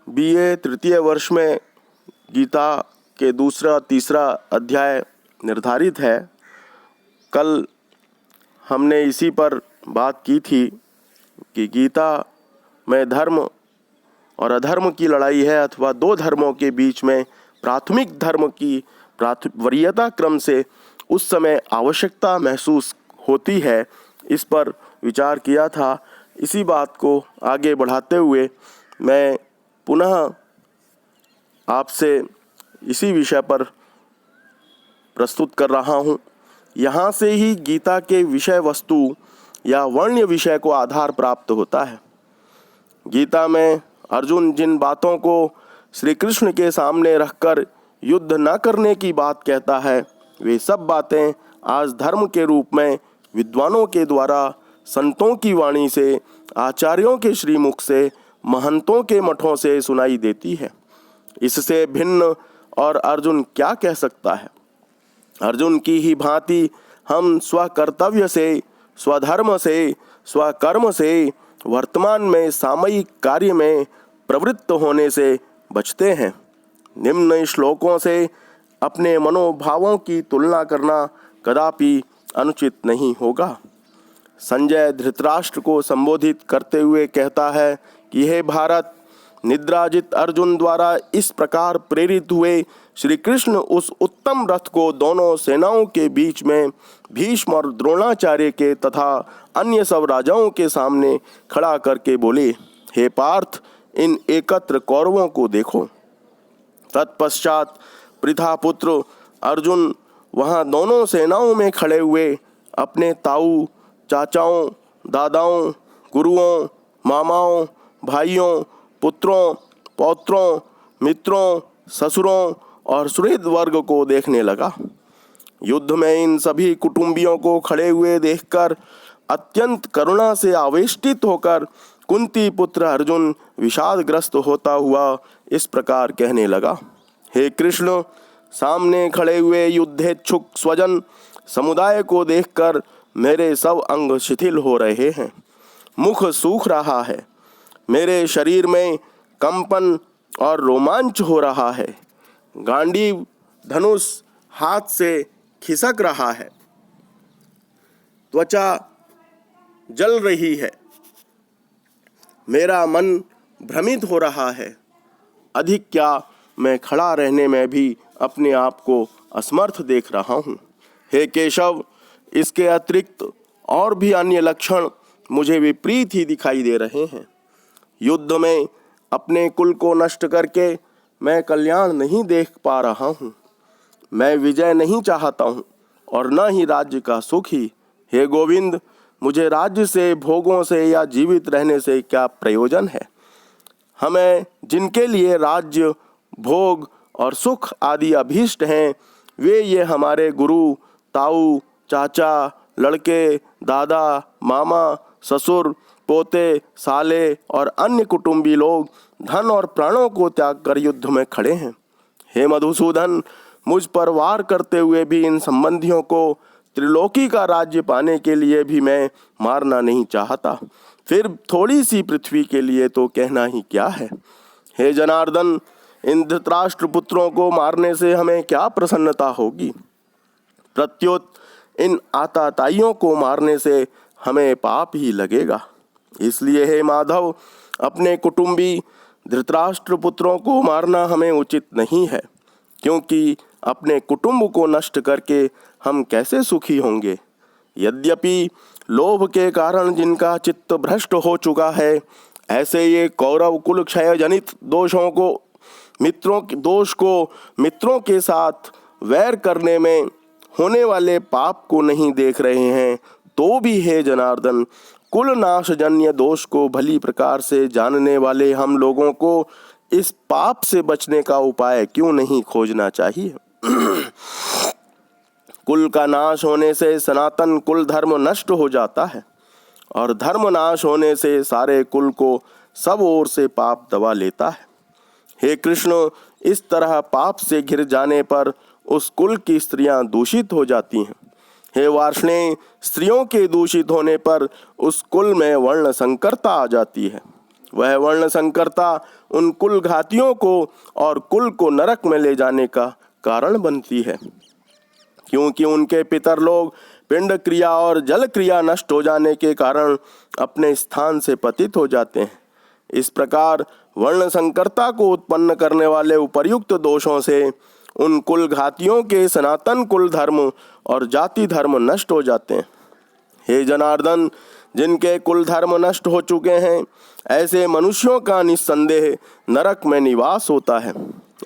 BA तृतीय वर्ष में गीता के दूसरा तीसरा अध्याय निर्धारित है। कल हमने इसी पर बात की थी कि गीता में धर्म और अधर्म की लड़ाई है अथवा दो धर्मों के बीच में प्राथमिक धर्म की वरीयता क्रम से उस समय आवश्यकता महसूस होती है, इस पर विचार किया था। इसी बात को आगे बढ़ाते हुए मैं पुनः आपसे इसी विषय पर प्रस्तुत कर रहा हूँ। यहाँ से ही गीता के विषय वस्तु या वर्ण्य विषय को आधार प्राप्त होता है। गीता में अर्जुन जिन बातों को श्री कृष्ण के सामने रखकर युद्ध न करने की बात कहता है, वे सब बातें आज धर्म के रूप में विद्वानों के द्वारा संतों की वाणी से, आचार्यों के श्रीमुख से, महंतों के मठों से सुनाई देती है। इससे भिन्न और अर्जुन क्या कह सकता है? अर्जुन की ही भांति हम स्वकर्तव्य से, स्वधर्म से, स्वकर्म से वर्तमान में सामयिक कार्य में प्रवृत्त होने से बचते हैं। निम्न श्लोकों से अपने मनोभावों की तुलना करना कदापि अनुचित नहीं होगा। संजय धृतराष्ट्र को संबोधित करते हुए कहता है कि हे भारत, निद्राजित अर्जुन द्वारा इस प्रकार प्रेरित हुए श्री कृष्ण उस उत्तम रथ को दोनों सेनाओं के बीच में भीष्म और द्रोणाचार्य के तथा अन्य सब राजाओं के सामने खड़ा करके बोले, हे पार्थ, इन एकत्र कौरवों को देखो। तत्पश्चात पृथापुत्र अर्जुन वहां दोनों सेनाओं में खड़े हुए अपने ताऊ, चाचाओं, दादाओं, गुरुओं, मामाओं, भाइयों, पुत्रों, पौत्रों, मित्रों, ससुरों और सुहृद वर्ग को देखने लगा। युद्ध में इन सभी कुटुंबियों को खड़े हुए देखकर अत्यंत करुणा से आवेष्टित होकर कुंती पुत्र अर्जुन विषादग्रस्त होता हुआ इस प्रकार कहने लगा, हे कृष्ण, सामने खड़े हुए युद्धेच्छुक स्वजन समुदाय को देखकर मेरे सब अंग शिथिल हो रहे हैं, मुख सूख रहा है, मेरे शरीर में कंपन और रोमांच हो रहा है, गांडीव धनुष हाथ से खिसक रहा है, त्वचा जल रही है, मेरा मन भ्रमित हो रहा है। अधिक क्या, मैं खड़ा रहने में भी अपने आप को असमर्थ देख रहा हूँ। हे केशव, इसके अतिरिक्त और भी अन्य लक्षण मुझे विपरीत ही दिखाई दे रहे हैं। युद्ध में अपने कुल को नष्ट करके मैं कल्याण नहीं देख पा रहा हूँ। मैं विजय नहीं चाहता हूँ और न ही राज्य का सुख ही। हे गोविंद, मुझे राज्य से, भोगों से या जीवित रहने से क्या प्रयोजन है? हमें जिनके लिए राज्य, भोग और सुख आदि अभीष्ट हैं, वे ये हमारे गुरु, ताऊ, चाचा, लड़के, दादा, मामा, ससुर, पोते, साले और अन्य कुटुंबी लोग धन और प्राणों को त्याग कर युद्ध में खड़े हैं। हे मधुसूदन, मुझ पर वार करते हुए भी इन संबंधियों को त्रिलोकी का राज्य पाने के लिए भी मैं मारना नहीं चाहता, फिर थोड़ी सी पृथ्वी के लिए तो कहना ही क्या है। हे जनार्दन, इन धृतराष्ट्र पुत्रों को मारने से हमें क्या प्रसन्नता होगी? प्रत्युत इन आताताइयों को मारने से हमें पाप ही लगेगा। इसलिए हे माधव, अपने कुटुंबी धृतराष्ट्र पुत्रों को मारना हमें उचित नहीं है, क्योंकि अपने कुटुंब को नष्ट करके हम कैसे सुखी होंगे। यद्यपि लोभ के कारण जिनका चित्त भ्रष्ट हो चुका है, ऐसे ये कौरव कुल क्षय जनित मित्रों के साथ वैर करने में होने वाले पाप को नहीं देख रहे हैं, तो भी हे जनार्दन, कुल नाशजन्य दोष को भली प्रकार से जानने वाले हम लोगों को इस पाप से बचने का उपाय क्यों नहीं खोजना चाहिए? कुल का नाश होने से सनातन कुल धर्म नष्ट हो जाता है और धर्म नाश होने से सारे कुल को सब ओर से पाप दबा लेता है। हे कृष्ण, इस तरह पाप से घिर जाने पर उस कुल की स्त्रियां दूषित हो जाती हैं। हे वार्ष्णेय, स्त्रियों के दूषित होने पर उस कुल में वर्ण संकरता आ जाती है। वह वर्ण संकरता उन कुल घातियों को और कुल को नरक में ले जाने का कारण बनती है, क्योंकि उनके पितर लोग पिंड क्रिया और जल क्रिया नष्ट हो जाने के कारण अपने स्थान से पतित हो जाते हैं। इस प्रकार वर्ण संकरता को उत्पन्न करने वाले उपर्युक्त दोषों से उन कुल घातियों के सनातन कुल धर्म और जाति धर्म नष्ट हो जाते हैं। हे जनार्दन, जिनके कुल धर्म नष्ट हो चुके हैं, ऐसे मनुष्यों का निस्संदेह नरक में निवास होता है,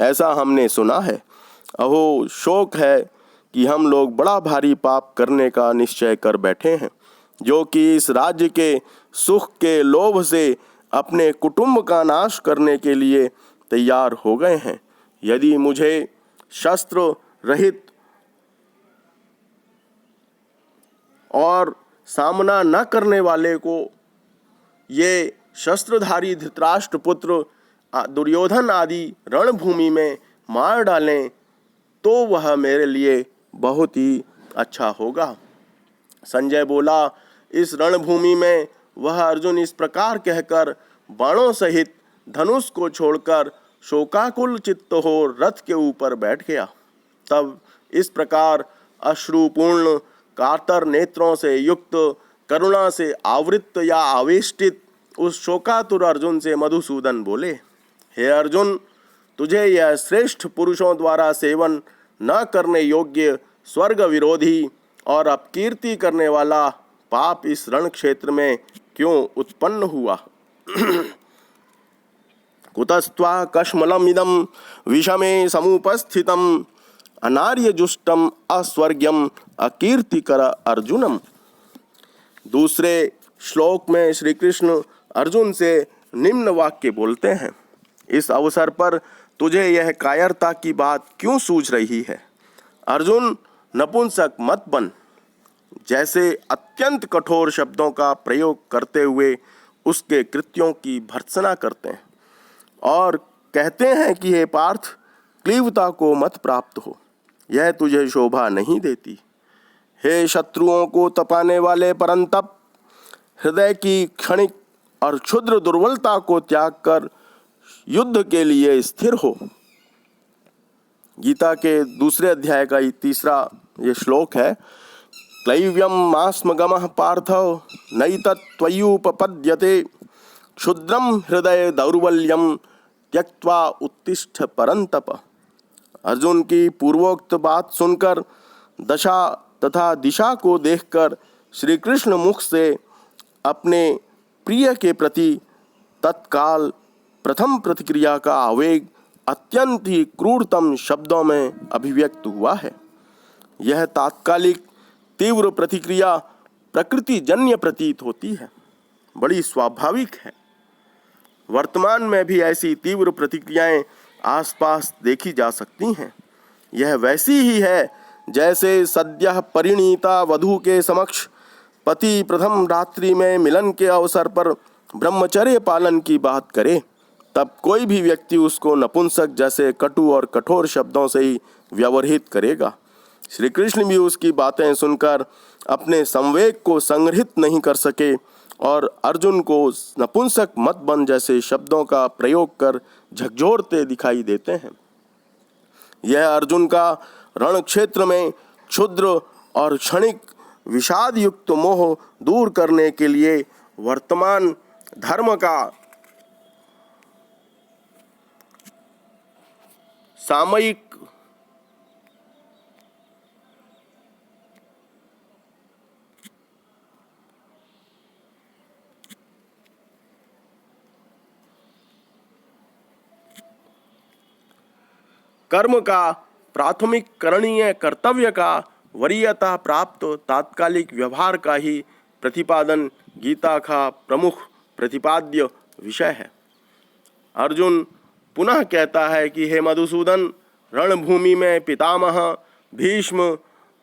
ऐसा हमने सुना है। अहो, शोक है कि हम लोग बड़ा भारी पाप करने का निश्चय कर बैठे हैं, जो कि इस राज्य के सुख के लोभ से अपने कुटुंब का नाश करने के लिए तैयार हो गए हैं। यदि मुझे शस्त्र रहित और सामना न करने वाले को ये शस्त्रधारी धृतराष्ट्र पुत्र दुर्योधन आदि रणभूमि में मार डालें तो वह मेरे लिए बहुत ही अच्छा होगा। संजय बोला, इस रणभूमि में वह अर्जुन इस प्रकार कहकर बाणों सहित धनुष को छोड़कर शोकाकुल चित्त हो रथ के ऊपर बैठ गया। तब इस प्रकार अश्रुपूर्ण कातर नेत्रों से युक्त, करुणा से आवृत या आवेष्टित उस शोकातुर अर्जुन से मधुसूदन बोले, हे अर्जुन, तुझे यह श्रेष्ठ पुरुषों द्वारा सेवन न करने योग्य स्वर्ग विरोधी और अपकीर्ति करने वाला पाप इस रण क्षेत्र में क्यों उत्पन्न हुआ? कुतस्त्वा कश्मलमिदं विषमे समुपस्थितम् अनार्यजुष्टम अस्वर्ग्यम अकीर्तिकर अर्जुनम। दूसरे श्लोक में श्री कृष्ण अर्जुन से निम्न वाक्य बोलते हैं, इस अवसर पर तुझे यह कायरता की बात क्यों सूझ रही है? अर्जुन, नपुंसक मत बन। जैसे अत्यंत कठोर शब्दों का प्रयोग करते हुए उसके कृत्यों की भर्त्सना करते हैं और कहते हैं कि हे पार्थ, क्लीवता को मत प्राप्त हो, यह तुझे शोभा नहीं देती। हे शत्रुओं को तपाने वाले परंतप, हृदय की क्षणिक और क्षुद्र दुर्बलता को त्याग कर युद्ध के लिए स्थिर हो। गीता के दूसरे अध्याय का तीसरा ये श्लोक है, क्लैव्यम मास्मगमः पार्थो नैतत्त्वय्युपपद्यते क्षुद्रम हृदय दौर्बल्यम त्यक्त्वा उत्तिष्ठ परंतप। अर्जुन की पूर्वोक्त बात सुनकर, दशा तथा दिशा को देखकर श्री कृष्ण मुख से अपने प्रिय के प्रति तत्काल प्रथम प्रतिक्रिया का आवेग अत्यंत ही क्रूरतम शब्दों में अभिव्यक्त हुआ है। यह तात्कालिक तीव्र प्रतिक्रिया प्रकृतिजन्य प्रतीत होती है, बड़ी स्वाभाविक है। वर्तमान में भी ऐसी तीव्र प्रतिक्रियाएं आसपास देखी जा सकती हैं। यह वैसी ही है जैसे सद्यः परिणीता वधू के समक्ष पति प्रथम रात्रि में मिलन के अवसर पर ब्रह्मचर्य पालन की बात करे, तब कोई भी व्यक्ति उसको नपुंसक जैसे कटु और कठोर शब्दों से ही व्यवहित करेगा। श्री कृष्ण भी उसकी बातें सुनकर अपने संवेग को संग्रहित नहीं कर सके और अर्जुन को नपुंसक मत बन जैसे शब्दों का प्रयोग कर झकझोरते दिखाई देते हैं। यह अर्जुन का रण क्षेत्र में क्षुद्र और क्षणिक विषाद युक्त मोह दूर करने के लिए वर्तमान धर्म का सामयिक कर्म का प्राथमिक करणीय कर्तव्य का वरीयता प्राप्त तात्कालिक व्यवहार का ही प्रतिपादन गीता का प्रमुख प्रतिपाद्य विषय है। अर्जुन पुनः कहता है कि हे मधुसूदन, रणभूमि में पितामह भीष्म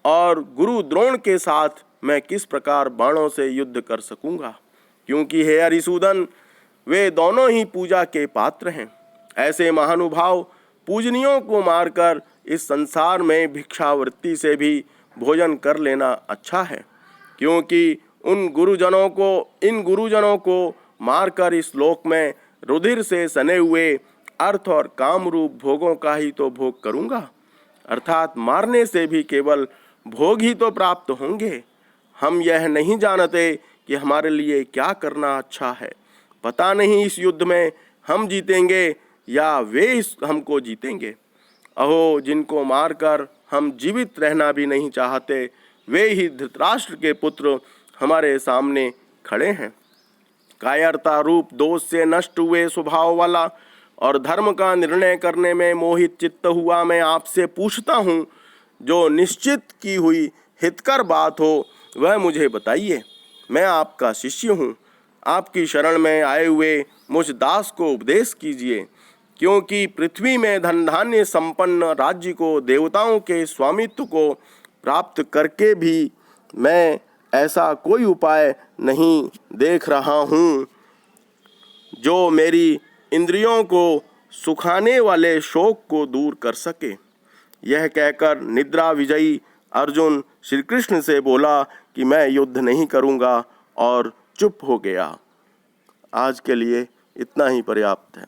और गुरु द्रोण के साथ मैं किस प्रकार बाणों से युद्ध कर सकूंगा, क्योंकि हे हरिसूदन, वे दोनों ही पूजा के पात्र हैं। ऐसे महानुभाव पूजनियों को मारकर इस संसार में भिक्षावृत्ति से भी भोजन कर लेना अच्छा है, क्योंकि इन गुरुजनों को मारकर इस लोक में रुधिर से सने हुए अर्थ और काम रूप भोगों का ही तो भोग करूंगा। अर्थात मारने से भी केवल भोग ही तो प्राप्त होंगे। हम यह नहीं जानते कि हमारे लिए क्या करना अच्छा है। पता नहीं इस युद्ध में हम जीतेंगे या वे हमको जीतेंगे। अहो, जिनको मारकर हम जीवित रहना भी नहीं चाहते, वे ही धृतराष्ट्र के पुत्र हमारे सामने खड़े हैं। कायरता रूप दोष से नष्ट हुए स्वभाव वाला और धर्म का निर्णय करने में मोहित चित्त हुआ मैं आपसे पूछता हूँ, जो निश्चित की हुई हितकर बात हो वह मुझे बताइए। मैं आपका शिष्य हूँ। आपकी शरण में आए हुए मुझ दास को उपदेश कीजिए, क्योंकि पृथ्वी में धन धान्य संपन्न राज्य को, देवताओं के स्वामित्व को प्राप्त करके भी मैं ऐसा कोई उपाय नहीं देख रहा हूँ जो मेरी इंद्रियों को सुखाने वाले शोक को दूर कर सके। यह कहकर निद्रा विजयी अर्जुन श्री कृष्ण से बोला कि मैं युद्ध नहीं करूँगा, और चुप हो गया। आज के लिए इतना ही पर्याप्त है।